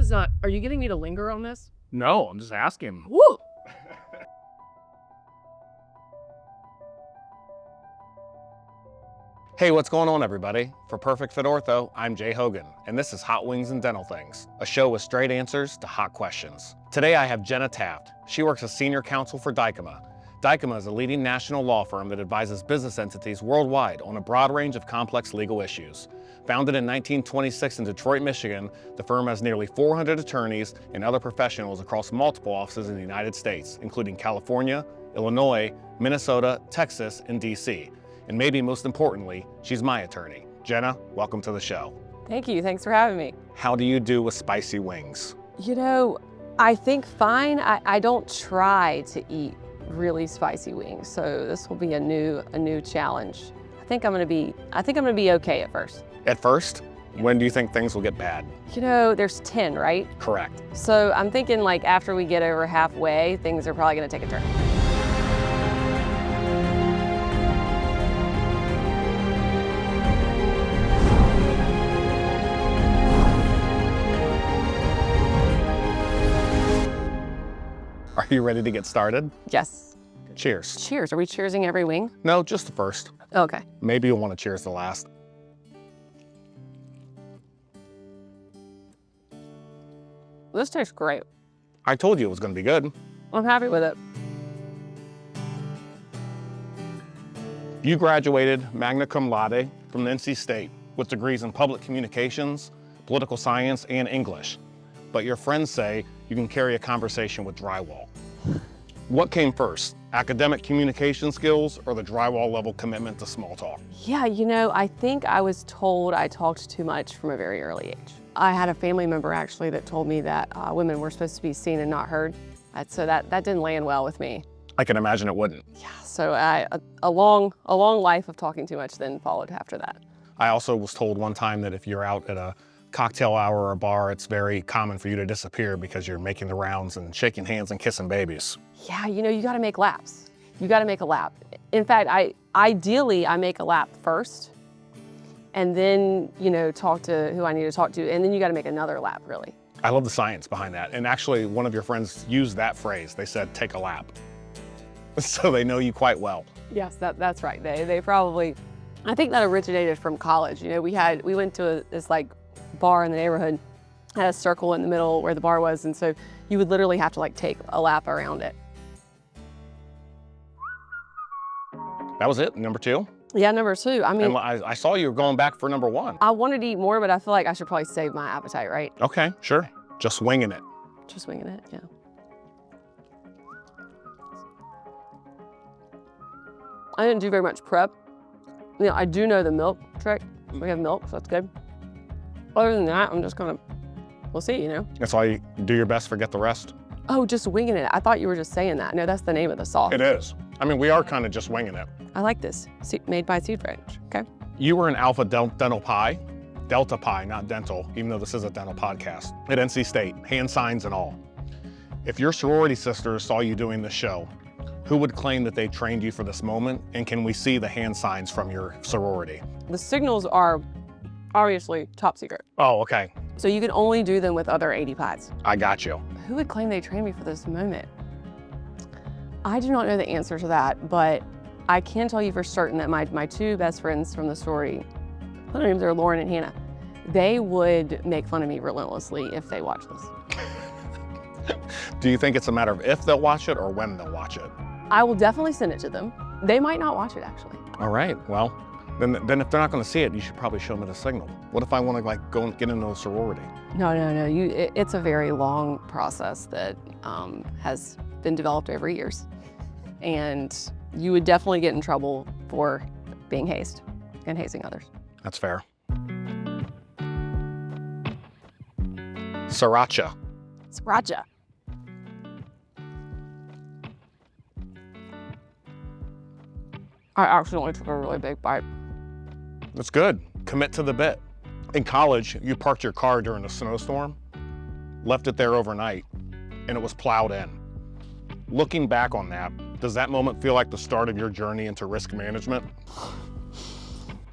is not, are you getting me to linger on this? No, I'm just asking. Woo! Hey, what's going on, everybody? For Perfect Fit Ortho, I'm Jay Hogan, and this is Hot Wings and Dental Things, a show with straight answers to hot questions. Today I have Jena Taft. She works as senior counsel for Dykema. Dykema is a leading national law firm that advises business entities worldwide on a broad range of complex legal issues. Founded in 1926 in Detroit, Michigan, the firm has nearly 400 attorneys and other professionals across multiple offices in the United States, including California, Illinois, Minnesota, Texas, and DC. And maybe most importantly, she's my attorney. Jena, welcome to the show. Thank you, thanks for having me. How do you do with spicy wings? You know, I think fine. I don't try to eat really spicy wings, so this will be a new challenge. I think I'm gonna be okay at first. At first? When do you think things will get bad? You know, there's 10, right? Correct. So I'm thinking like after we get over halfway, things are probably gonna take a turn. Are you ready to get started? Yes. Cheers. Cheers. Are we cheersing every wing? No, just the first. Okay. Maybe you'll want to cheers the last. This tastes great. I told you it was going to be good. I'm happy with it. You graduated magna cum laude from NC State with degrees in public communications, political science, and English. But your friends say you can carry a conversation with drywall. What came first, academic communication skills or the drywall level commitment to small talk? Yeah, you know, I think I was told I talked too much from a very early age. I had a family member actually that told me that women were supposed to be seen and not heard. So that didn't land well with me. I can imagine it wouldn't. Yeah, so a long life of talking too much then followed after that. I also was told one time that if you're out at a cocktail hour or a bar, it's very common for you to disappear because you're making the rounds and shaking hands and kissing babies. Yeah, you know, you gotta make laps. You gotta make a lap. In fact, ideally I make a lap first and then, you know, talk to who I need to talk to, and then you gotta make another lap, really. I love the science behind that. And actually, one of your friends used that phrase. They said, take a lap. So they know you quite well. Yes, that's right. They probably, I think that originated from college. You know, we went to this like bar in the neighborhood, had a circle in the middle where the bar was, and so you would literally have to like take a lap around it. That was it, number two? Yeah, number two. I mean, and I saw you were going back for number one. I wanted to eat more, but I feel like I should probably save my appetite, right? Okay, sure. Just winging it. Just winging it, yeah. I didn't do very much prep. You know, I do know the milk trick. We have milk, so that's good. Other than that, I'm just we'll see, you know? That's all you do your best, forget the rest? Oh, just winging it. I thought you were just saying that. No, that's the name of the sauce. It is. I mean, we are kind of just winging it. I like this. Made by Seed Ranch, okay? You were an Alpha Dental Pi, Delta Pi, not dental, even though this is a dental podcast, at NC State, hand signs and all. If your sorority sisters saw you doing this show, who would claim that they trained you for this moment? And can we see the hand signs from your sorority? The signals are obviously top secret. Oh, okay. So you can only do them with other 80 pies. I got you. Who would claim they trained me for this moment? I do not know the answer to that, but I can tell you for certain that my two best friends from the sorority, their names are Lauren and Hannah, they would make fun of me relentlessly if they watched this. Do you think it's a matter of if they'll watch it or when they'll watch it? I will definitely send it to them. They might not watch it, actually. All right, well, then if they're not gonna see it, you should probably show them the signal. What if I wanna like go and get into a sorority? No, it's a very long process that has been developed over years. And you would definitely get in trouble for being hazed and hazing others. That's fair. Sriracha. Sriracha. I accidentally took a really big bite. That's good. Commit to the bit. In college, you parked your car during a snowstorm, left it there overnight, and it was plowed in. Looking back on that, does that moment feel like the start of your journey into risk management?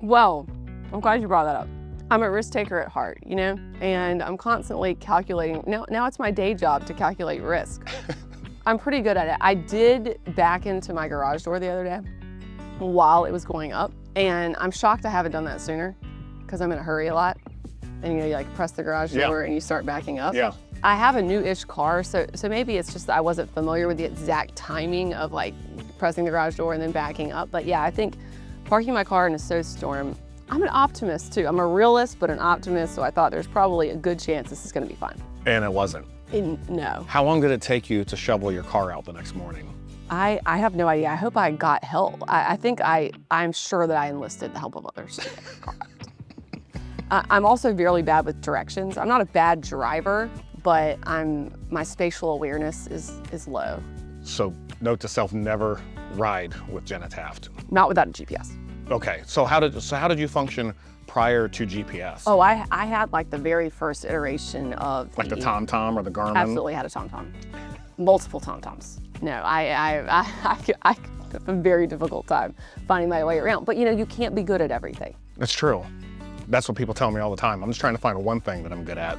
Well, I'm glad you brought that up. I'm a risk taker at heart, you know, and I'm constantly calculating. Now it's my day job to calculate risk. I'm pretty good at it. I did back into my garage door the other day while it was going up, and I'm shocked I haven't done that sooner because I'm in a hurry a lot. And you know, you like press the garage door and you start backing up. Yeah. I have a new-ish car, so maybe it's just that I wasn't familiar with the exact timing of like pressing the garage door and then backing up. But yeah, I think parking my car in a snowstorm, I'm an optimist too. I'm a realist, but an optimist, so I thought there's probably a good chance this is gonna be fine. And it wasn't. No. How long did it take you to shovel your car out the next morning? I have no idea. I hope I got help. I'm sure that I enlisted the help of others. I'm also really bad with directions. I'm not a bad driver, but my spatial awareness is low. So note to self, never ride with Jena Taft. Not without a GPS. Okay, so how did you function prior to GPS? Oh, I had like the very first iteration of Like the TomTom or the Garmin? Absolutely had a TomTom. Multiple TomToms. No, I have a very difficult time finding my way around. But you know, you can't be good at everything. That's true. That's what people tell me all the time. I'm just trying to find one thing that I'm good at.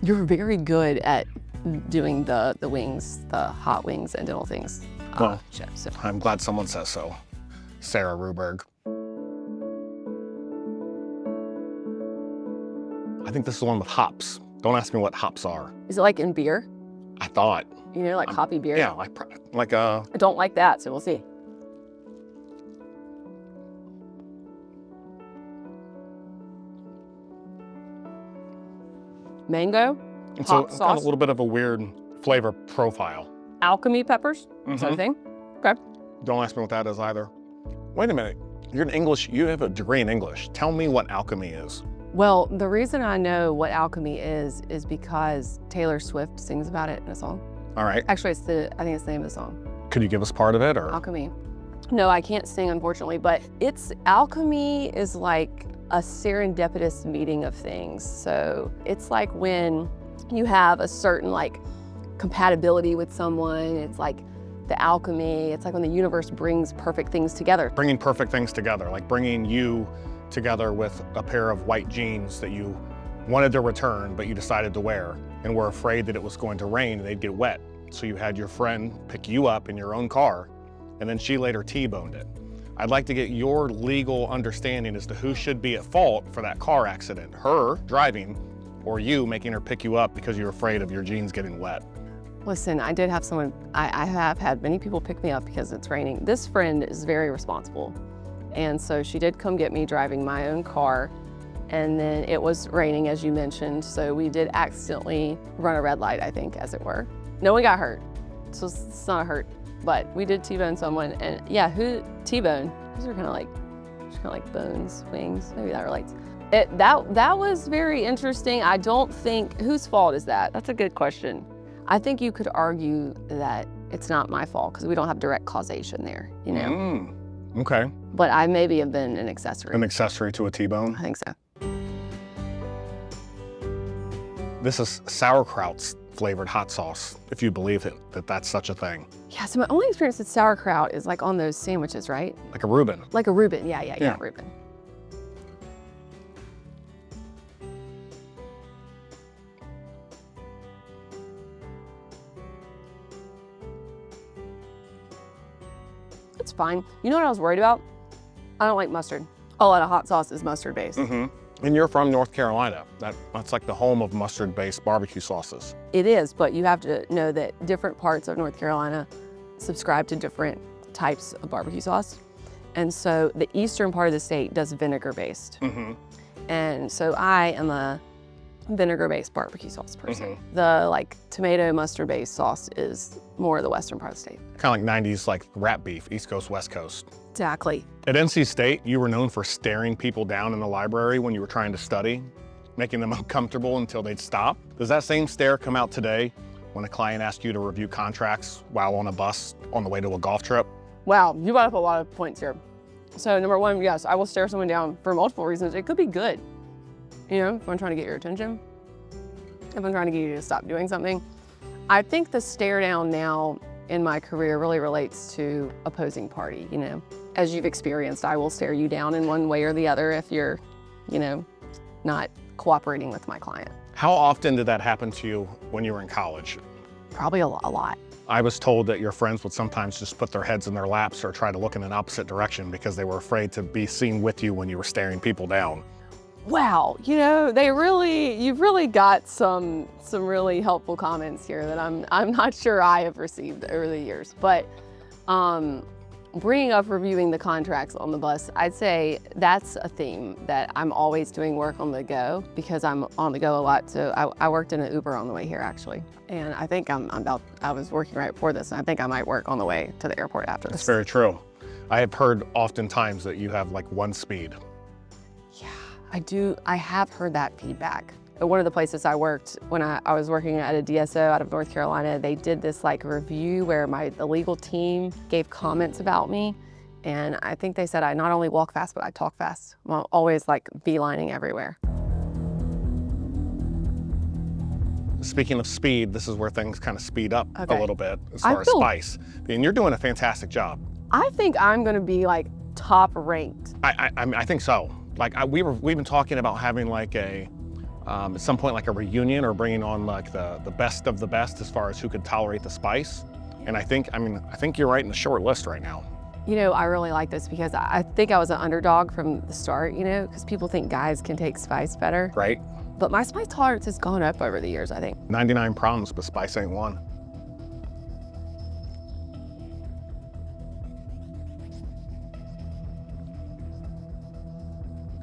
You're very good at doing the wings, the hot wings and dental things. Well, So. I'm glad someone says so. Sarah Ruberg. I think this is the one with hops. Don't ask me what hops are. Is it like in beer? I thought. You know, like hoppy beer? Yeah, like I don't like that, so we'll see. Mango, it's hot got a sauce, little bit of a weird flavor profile. alchemy peppers, sort of thing. Okay. Don't ask me what that is either. Wait a minute. You're in English. You have a degree in English. Tell me what alchemy is. Well, the reason I know what alchemy is because Taylor Swift sings about it in a song. All right. Actually, I think it's the name of the song. Could you give us part of it, or? Alchemy. No, I can't sing, unfortunately, but alchemy is like a serendipitous meeting of things. So it's like when you have a certain like compatibility with someone, it's like the alchemy. It's like when the universe brings perfect things together. Bringing perfect things together, like bringing you together with a pair of white jeans that you wanted to return, but you decided to wear and were afraid that it was going to rain and they'd get wet. So you had your friend pick you up in your own car, and then she later T-boned it. I'd like to get your legal understanding as to who should be at fault for that car accident, her driving or you making her pick you up because you're afraid of your jeans getting wet. Listen, I did have someone, I have had many people pick me up because it's raining. This friend is very responsible. And so she did come get me driving my own car. And then it was raining, as you mentioned. So we did accidentally run a red light, I think, as it were. No one got hurt, so it's not a hurt. But we did T-bone someone, and yeah, who T-bone? These are kind of like bones, wings. Maybe that relates. That was very interesting. I don't think, whose fault is that? That's a good question. I think you could argue that it's not my fault because we don't have direct causation there, you know? Okay. But I maybe have been an accessory. An accessory to a T-bone? I think so. This is sauerkraut's flavored hot sauce, if you believe it, that's such a thing. Yeah, so my only experience with sauerkraut is like on those sandwiches, right? Like a Reuben. Like a Reuben, yeah, Reuben. It's fine. You know what I was worried about? I don't like mustard. A lot of hot sauce is mustard based. And you're from North Carolina. That's like the home of mustard-based barbecue sauces. It is, but you have to know that different parts of North Carolina subscribe to different types of barbecue sauce. And so the eastern part of the state does vinegar-based. And so I am a vinegar-based barbecue sauce person. The like tomato mustard-based sauce is more of the western part of the state. Kind of like 90s like rat beef, East Coast, West Coast. Exactly. At NC State, you were known for staring people down in the library when you were trying to study, making them uncomfortable until they'd stop. Does that same stare come out today when a client asks you to review contracts while on a bus on the way to a golf trip? Wow, you brought up a lot of points here. So number one, yes, I will stare someone down for multiple reasons. It could be good. You know, if I'm trying to get your attention, if I'm trying to get you to stop doing something. I think the stare down now in my career really relates to opposing party, you know. As you've experienced, I will stare you down in one way or the other if you're, you know, not cooperating with my client. How often did that happen to you when you were in college? Probably a lot. I was told that your friends would sometimes just put their heads in their laps or try to look in an opposite direction because they were afraid to be seen with you when you were staring people down. Wow, you know, you've really got some really helpful comments here that I'm not sure I have received over the years. But bringing up reviewing the contracts on the bus, I'd say that's a theme that I'm always doing work on the go because I'm on the go a lot. So I worked in an Uber on the way here actually. And I think I was working right before this, and I think I might work on the way to the airport after this. That's very true. I have heard oftentimes that you have like one speed. Yeah, I do. I have heard that feedback. At one of the places I worked, when I was working at a DSO out of North Carolina, they did this like review where the legal team gave comments about me. And I think they said I not only walk fast, but I talk fast. I'm always like beelining everywhere. Speaking of speed, this is where things kind of speed up a Okay. little bit as far as spice. And you're doing a fantastic job. I think I'm gonna be like top ranked. I think so. Like we've been talking about having like at some point like a reunion or bringing on like the best of the best as far as who could tolerate the spice. And I think you're right in the short list right now. You know, I really like this because I think I was an underdog from the start, you know, because people think guys can take spice better. Right? But my spice tolerance has gone up over the years, I think. 99 problems, but spice ain't one.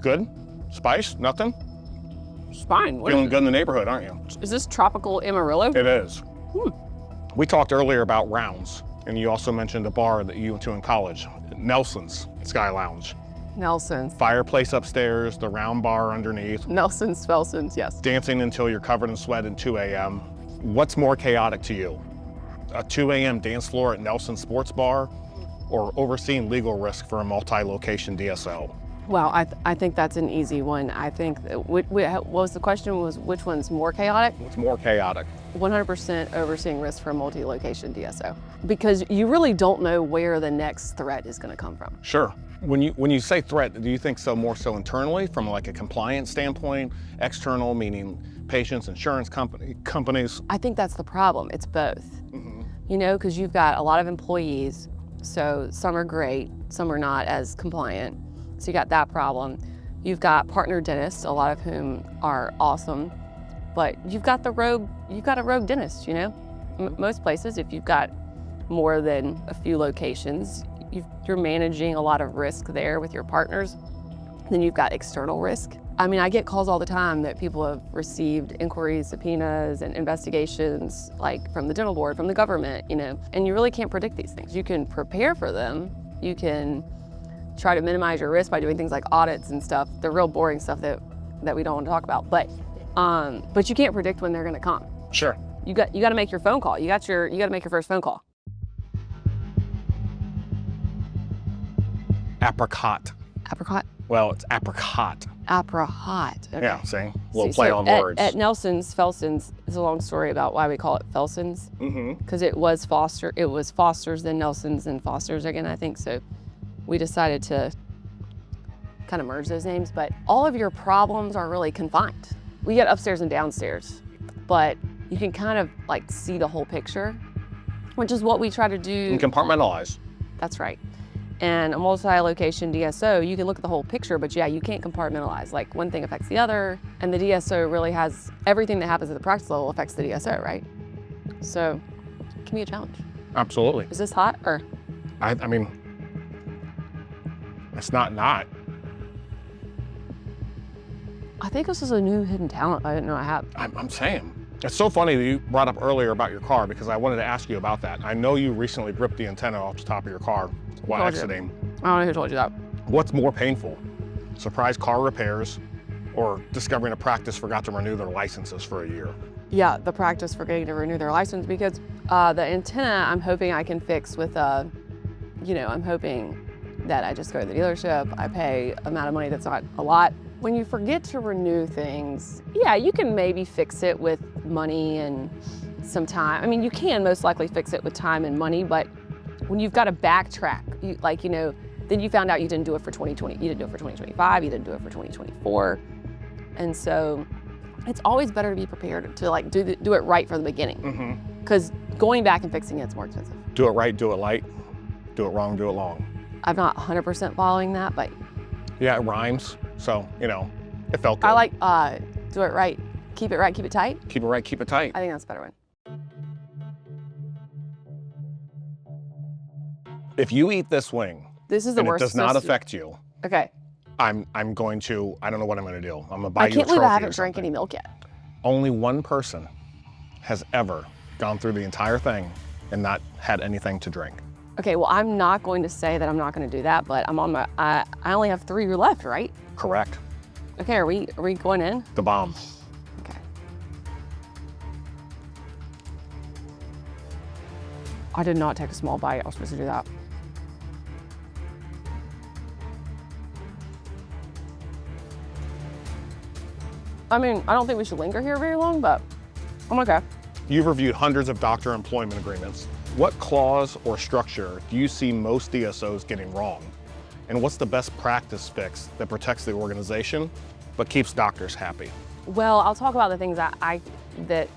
Good? Spice? Nothing? It's fine. What Feeling is good in the neighborhood, aren't you? Is this tropical Amarillo? It is. We talked earlier about rounds, and you also mentioned a bar that you went to in college, Nelson's Sky Lounge. Nelson's. Fireplace upstairs, the round bar underneath, Nelson's, Felson's, yes. dancing until you're covered in sweat at 2 a.m. What's more chaotic to you? A 2 a.m. dance floor at Nelson's Sports Bar or overseeing legal risk for a multi-location DSO? Well, I think that's an easy one. I think, what was the question, was which one's more chaotic? What's more chaotic? 100% overseeing risk for a multi-location DSO. Because you really don't know where the next threat is gonna come from. Sure. When you say threat, do you think so more so internally from like a compliance standpoint, external, meaning patients, insurance companies? I think that's the problem, it's both. You know, because you've got a lot of employees, so some are great, some are not as compliant. So you got that problem. You've got partner dentists, a lot of whom are awesome, but you've got a rogue dentist, you know? Most places, if you've got more than a few locations, you're managing a lot of risk there with your partners. Then you've got external risk. I mean, I get calls all the time that people have received inquiries, subpoenas, and investigations, like from the dental board, from the government, you know, and you really can't predict these things. You can prepare for them. You can try to minimize your risk by doing things like audits and stuff, the real boring stuff that we don't want to talk about. But you can't predict when they're going to come. Sure. You got to make your phone call. You got to make your first phone call. Apricot. Apricot? Well, it's apricot. Apricot. Okay. Yeah, see? A little play on words. At Nelson's, Felson's, it's a long story about why we call it Felson's. Because it was Foster's, then Nelson's, and Foster's again, I think. So we decided to kind of merge those names. But all of your problems are really confined. We get upstairs and downstairs, but you can kind of like see the whole picture, which is what we try to do. And compartmentalize. That's right. And a multi-location DSO, you can look at the whole picture, but yeah, you can't compartmentalize. Like one thing affects the other, and the DSO really has, everything that happens at the practice level affects the DSO, right? So it can be a challenge. Absolutely. Is this hot or? I mean, it's not. I think this is a new hidden talent I didn't know I had. I'm saying. It's so funny that you brought up earlier about your car because I wanted to ask you about that. I know you recently ripped the antenna off the top of your car while exiting. I don't know who told you that. What's more painful? Surprise car repairs or discovering a practice forgot to renew their licenses for a year? Yeah, the practice for getting to renew their license because the antenna I'm hoping I can fix with, I'm hoping that I just go to the dealership, I pay an amount of money that's not a lot. When you forget to renew things, yeah, you can maybe fix it with money and some time. I mean, you can most likely fix it with time and money, but when you've got to backtrack, then you found out you didn't do it for 2020, you didn't do it for 2025, you didn't do it for 2024. And so it's always better to be prepared to like do it right from the beginning. Because going back and fixing it's more expensive. Do it right, do it light. Do it wrong, do it long. I'm not 100% following that, but Yeah, it rhymes. So, you know, it felt good. I like do it right, keep it tight. Keep it right, keep it tight. I think that's a better one. If you eat this wing This is the and worst. it does not affect you, Okay. I'm going to, I don't know what I'm going to do. I'm going to buy I you a can't trophy believe I or haven't drank something. any milk yet. Only one person has ever gone through the entire thing and not had anything to drink. Okay, well, I'm not going to say that I'm not going to do that, but I'm on my, I only have 3 left, right? Correct. Okay, are we going in? The bomb. Okay. I did not take a small bite. I was supposed to do that. I mean, I don't think we should linger here very long, but I'm okay. You've reviewed hundreds of doctor employment agreements. What clause or structure do you see most DSOs getting wrong? And what's the best practice fix that protects the organization but keeps doctors happy? Well, I'll talk about the things that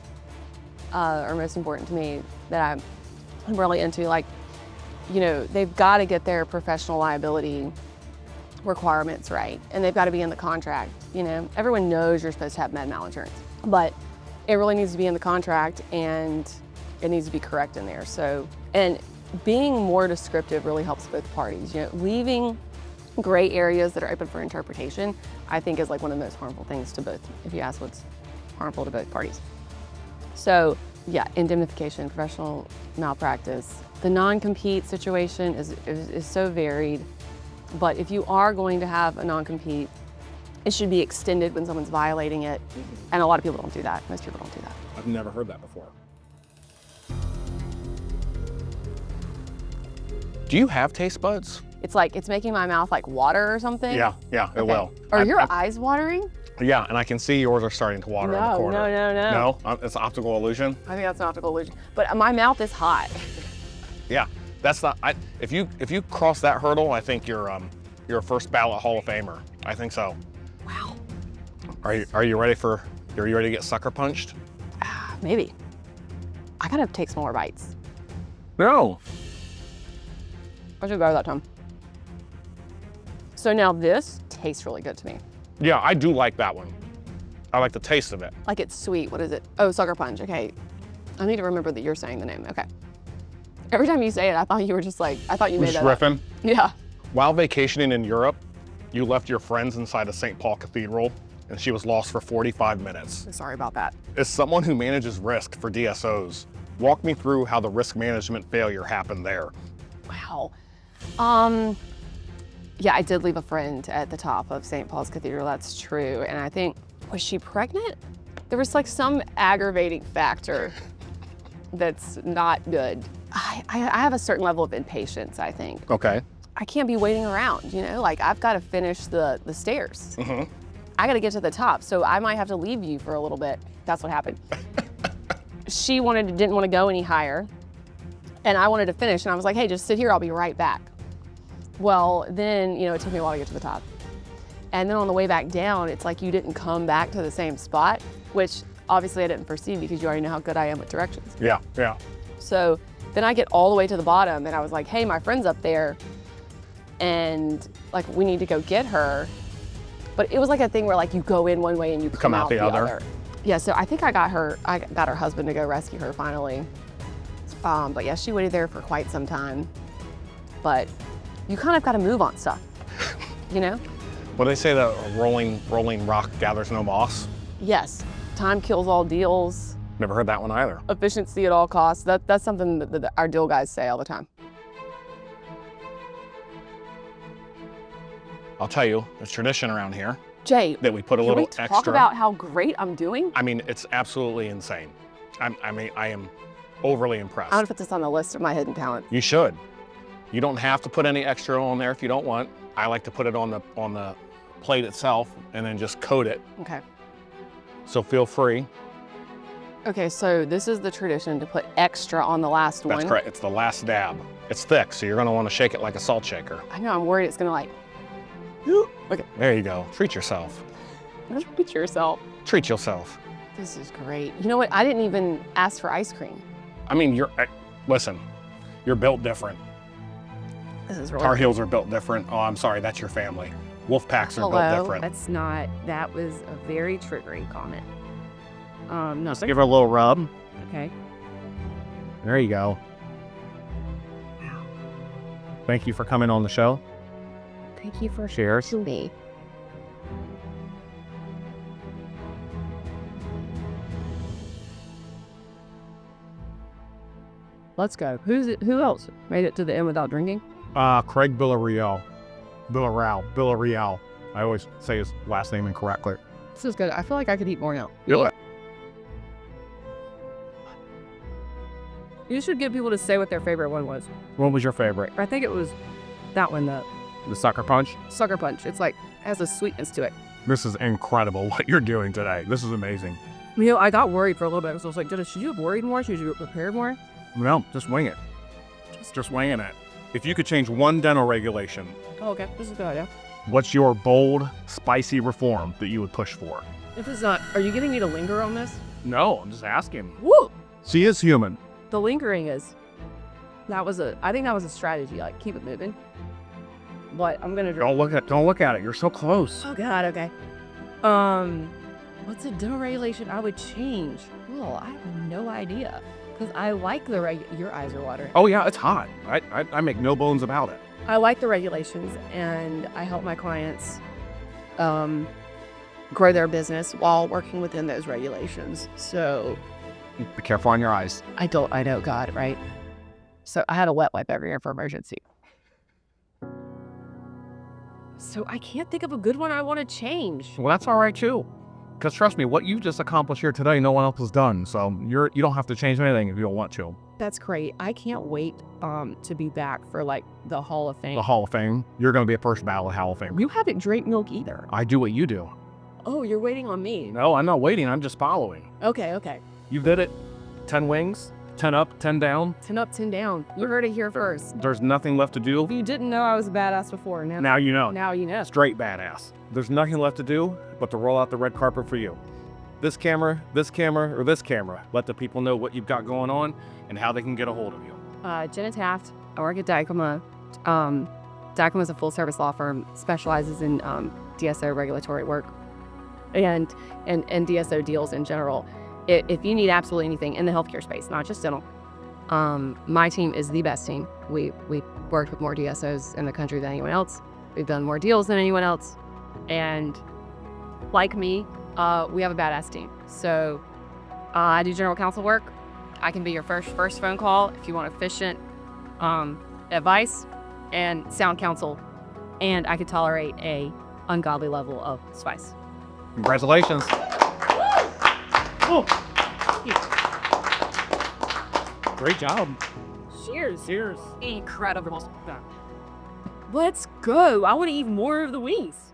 are most important to me that I'm really into. Like, you know, they've got to get their professional liability requirements right, and they've got to be in the contract. You know, everyone knows you're supposed to have med mal insurance, but it really needs to be in the contract, and it needs to be correct in there. So, and being more descriptive really helps both parties. You know, leaving gray areas that are open for interpretation, I think is like one of the most harmful things to both, if you ask what's harmful to both parties. So yeah, indemnification, professional malpractice. The non-compete situation is so varied, but if you are going to have a non-compete, it should be extended when someone's violating it. And a lot of people don't do that. Most people don't do that. I've never heard that before. Do you have taste buds? It's like, it's making my mouth like water or something. Yeah, it will. Are your eyes watering? Yeah, and I can see yours are starting to water in the corner. No. No? It's optical illusion? I think that's an optical illusion. But my mouth is hot. Yeah, that's not, if you cross that hurdle, I think you're a first ballot Hall of Famer. I think so. Wow. Are you ready to get sucker punched? Maybe. I gotta take some more bites. No. I should go that time. So now this tastes really good to me. Yeah, I do like that one. I like the taste of it. Like it's sweet. What is it? Oh, sucker punch. Okay. I need to remember that you're saying the name. Okay. Every time you say it, I thought you were just like, I thought you made Just that riffing. up. Yeah. While vacationing in Europe, you left your friends inside a St. Paul Cathedral and she was lost for 45 minutes. Sorry about that. As someone who manages risk for DSOs, walk me through how the risk management failure happened there. Wow. Yeah, I did leave a friend at the top of St. Paul's Cathedral, that's true. And I think, was she pregnant? There was like some aggravating factor that's not good. I have a certain level of impatience, I think. Okay. I can't be waiting around, you know? Like I've got to finish the stairs. I got to get to the top, so I might have to leave you for a little bit. That's what happened. She didn't want to go any higher, and I wanted to finish, and I was like, hey, just sit here, I'll be right back. Well, then, you know, it took me a while to get to the top. And then on the way back down, it's like you didn't come back to the same spot, which obviously I didn't perceive because you already know how good I am with directions. Yeah. So then I get all the way to the bottom, and I was like, hey, my friend's up there, and like, we need to go get her. But it was like a thing where like you go in one way and you come out the other. Yeah, so I think I got her husband to go rescue her finally. But yeah, she waited there for quite some time. But you kind of got to move on stuff, you know? Well, they say that a rolling rock gathers no moss. Yes, time kills all deals. Never heard that one either. Efficiency at all costs. That's something that our deal guys say all the time. I'll tell you, it's tradition around here. Jay, that we put a little extra. Can we talk about how great I'm doing? I mean, it's absolutely insane. I am overly impressed. I'm gonna put this on the list of my hidden talents. You should. You don't have to put any extra on there if you don't want. I like to put it on the plate itself and then just coat it. Okay. So feel free. Okay, so this is the tradition to put extra on the last one. That's correct. It's the last dab. It's thick, so you're gonna want to shake it like a salt shaker. I know, I'm worried it's gonna like. Okay. There you go. Treat yourself. Treat yourself. Treat yourself. This is great. You know what? I didn't even ask for ice cream. I mean, listen, you're built different. This is really Tar Heels are built different. Oh, I'm sorry, that's your family. Wolf Packs are built different. That was a very triggering comment. No, Just give her a little rub. okay. There you go. Thank you for coming on the show. Thank you for Cheers. to me. Let's go. Who else made it to the end without drinking? Craig Villarreal. Villarreal. I always say his last name incorrectly. This is good. I feel like I could eat more now. Yeah. You should get people to say what their favorite one was. What was your favorite? I think it was that one, the The Sucker Punch? Sucker Punch. It's like, has a sweetness to it. This is incredible what you're doing today. This is amazing. You know, I got worried for a little bit because I was like, should you have worried more? Should you have prepared more? No, just wing it. Just winging it. If you could change one dental regulation, Oh, okay. This is a good idea. what's your bold, spicy reform that you would push for? If it's not, are you getting me to linger on this? No, I'm just asking. Woo! She is human. The lingering is, I think that was a strategy, like keep it moving. But I'm gonna drink. Don't look at it. You're so close. Oh God, okay. What's a dental regulation I would change? Well, I have no idea. Because I like your eyes are watering. Oh yeah, it's hot. I make no bones about it. I like the regulations and I help my clients grow their business while working within those regulations. So Be careful on your eyes. I know, God, right? So I had a wet wipe every year for emergency. So I can't think of a good one I want to change. Well, that's all right too. Because trust me, what you just accomplished here today, no one else has done. So you don't have to change anything if you don't want to. That's great. I can't wait to be back for like the Hall of Fame. The Hall of Fame. You're going to be a first ballot Hall of Fame. You haven't drank milk either. I do what you do. Oh, you're waiting on me. No, I'm not waiting. I'm just following. Okay. You did it. 10 wings, 10 up, 10 down. 10 up, 10 down. You heard it here first. There's nothing left to do. If you didn't know I was a badass before, Now you know. Now you know. Straight badass. There's nothing left to do but to roll out the red carpet for you. This camera, or this camera. Let the people know what you've got going on and how they can get a hold of you. Jena Taft. I work at Dykema. Dykema is a full-service law firm, specializes in DSO regulatory work and DSO deals in general. If you need absolutely anything in the healthcare space, not just dental, my team is the best team. We worked with more DSOs in the country than anyone else. We've done more deals than anyone else. And like me, we have a badass team. So I do general counsel work. I can be your first phone call if you want efficient advice and sound counsel. And I could tolerate a ungodly level of spice. Congratulations. Oh. Great job. Cheers. Incredible. Let's go. I want to eat more of the wings.